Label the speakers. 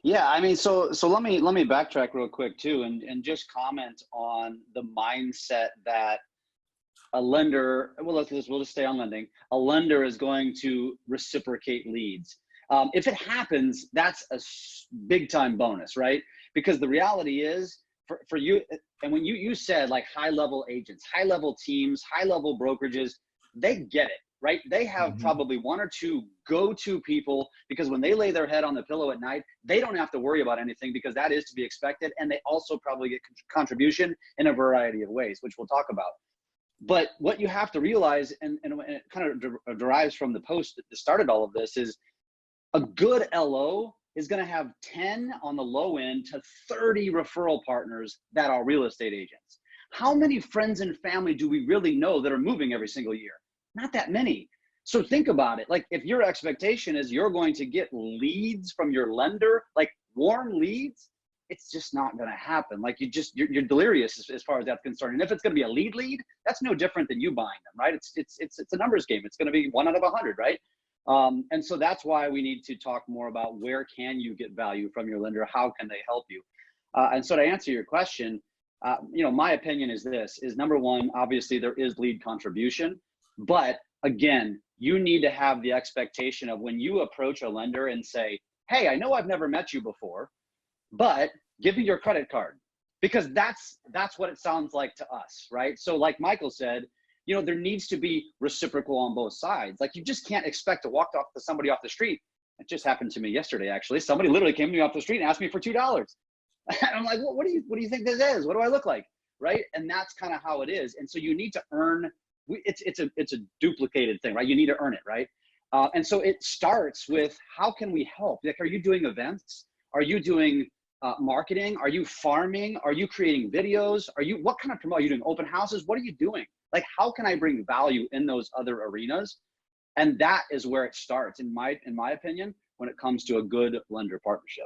Speaker 1: Yeah, I mean, so let me backtrack real quick too, and just comment on the mindset that a lender, well, we'll just stay on lending. A lender is going to reciprocate leads. If it happens, that's a big time bonus, right? Because the reality is for you, and when you said like high level agents, high level teams, high level brokerages, they get it, right? They have
Speaker 2: Hmm.
Speaker 1: probably one or two go-to people, because when they lay their head on the pillow at night, they don't have to worry about anything, because that is to be expected. And they also probably get contribution in a variety of ways, which we'll talk about. But what you have to realize, and it kind of derives from the post that started all of this, is a good LO is going to have 10 on the low end to 30 referral partners that are real estate agents. How many friends and family do we really know that are moving every single year? Not that many. So think about it. Like, if your expectation is you're going to get leads from your lender, like warm leads, it's just not going to happen. Like, you're delirious as far as that's concerned. And if it's going to be a lead, that's no different than you buying them, right? It's a numbers game. It's going to be 1 out of 100, right? And so that's why we need to talk more about where can you get value from your lender? How can they help you? And so to answer your question, my opinion is this: is number one, obviously there is lead contribution, but again, you need to have the expectation of when you approach a lender and say, hey, I know I've never met you before, but give me your credit card, because that's what it sounds like to us, right? So like Michael said, there needs to be reciprocal on both sides. Like, you just can't expect to walk off to somebody off the street. It just happened to me yesterday, actually. Somebody literally came to me off the street and asked me for $2. And I'm like, what do you think this is? What do I look like? Right? And that's kind of how it is. And so you need to earn. It's a duplicated thing, right? You need to earn it, right? And so it starts with, how can we help? Like, are you doing events? Are you doing marketing? Are you farming? Are you creating videos? What kind of promote? Are you doing open houses? What are you doing? Like, how can I bring value in those other arenas? And that is where it starts, in my opinion, when it comes to a good lender partnership.